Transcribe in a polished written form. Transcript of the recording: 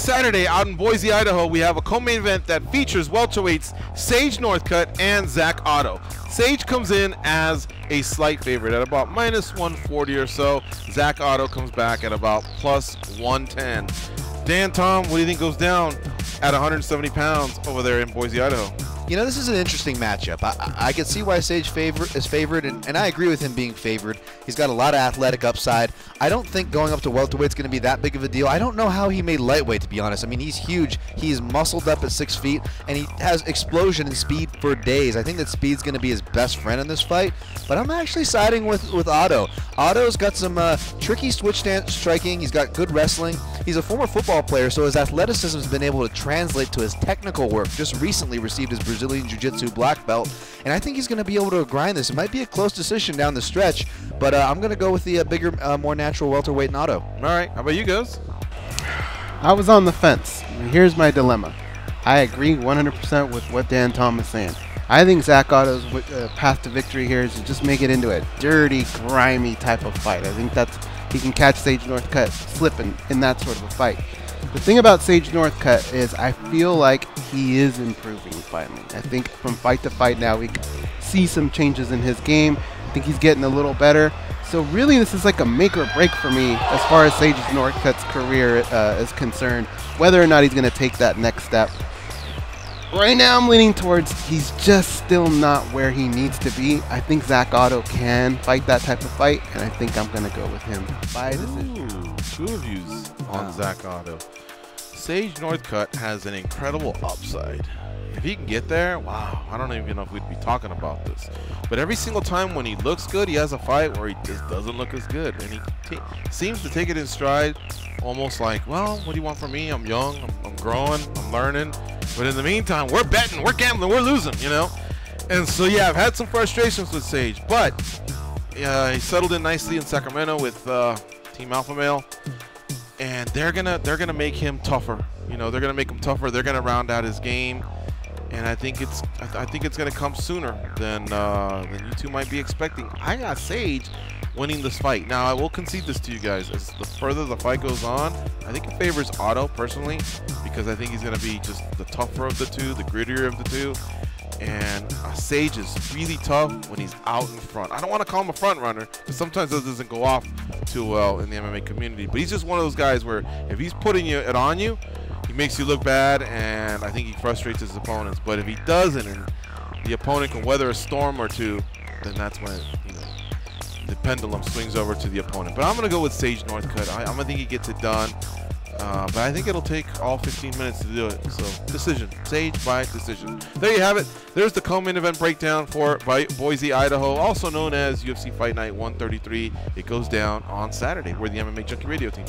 Saturday out in Boise, Idaho, we have a co-main event that features welterweights Sage Northcutt and Zach Ottow. Sage comes in as a slight favorite at about -140 or so. Zach Ottow comes back at about +110. Dan, Tom, what do you think goes down at 170 pounds over there in Boise, Idaho? You know, this is an interesting matchup. I can see why Sage is favored, and I agree with him being favored. He's got a lot of athletic upside. I don't think going up to welterweight is going to be that big of a deal. I don't know how he made lightweight, to be honest. I mean, he's huge. He's muscled up at 6 feet, and he has explosion and speed for days. I think that speed's going to be his best friend in this fight, but I'm actually siding with Ottow. Ottow's got some tricky switch stance striking. He's got good wrestling. He's a former football player, so his athleticism has been able to translate to his technical work. Just recently received his Brazilian Jiu-Jitsu black belt, and I think he's going to be able to grind this. It might be a close decision down the stretch, but I'm going to go with the bigger, more natural welterweight in Ottow. All right, how about you guys? I was on the fence. Here's my dilemma. I agree 100% with what Dan Tom is saying. I think Zach Ottow's path to victory here is to just make it into a dirty, grimy type of fight. I think he can catch Sage Northcutt slipping in that sort of a fight. The thing about Sage Northcutt is I feel like he is improving finally. I think from fight to fight now we can see some changes in his game. I think he's getting a little better. So really this is like a make or break for me as far as Sage Northcutt's career is concerned, whether or not he's going to take that next step. Right now I'm leaning towards he's just still not where he needs to be. I think Zach Ottow can fight that type of fight, and I think I'm going to go with him by decision. Ooh, 2 of yous on Zach Ottow. Sage Northcutt has an incredible upside. If he can get there, wow, I don't even know if we'd be talking about this. But every single time when he looks good, he has a fight where he just doesn't look as good. And he seems to take it in stride, almost like, well, what do you want from me? I'm young, I'm growing, I'm learning. But in the meantime, we're betting, we're gambling, we're losing, you know? And so, yeah, I've had some frustrations with Sage, but he settled in nicely in Sacramento with Team Alpha Male. And they're gonna make him tougher. You know, they're gonna make him tougher. They're gonna round out his game, and I think it's gonna come sooner than you two might be expecting. I got Sage winning this fight. Now I will concede this to you guys. As the further the fight goes on, I think it favors Ottow personally, because I think he's gonna be just the tougher of the two, the grittier of the two. And Sage is really tough when he's out in front. I don't want to call him a front runner, because sometimes that doesn't go off too well in the MMA community. But he's just one of those guys where if he's putting it on you, he makes you look bad, and I think he frustrates his opponents. But if he doesn't, and the opponent can weather a storm or two, then that's when the pendulum swings over to the opponent. But I'm going to go with Sage Northcutt. I'm going to think he gets it done. But I think it'll take all 15 minutes to do it. So, decision. Sage by decision. There you have it. There's the co-main event breakdown for Boise, Idaho, also known as UFC Fight Night 133. It goes down on Saturday. We're the MMA Junkie Radio team.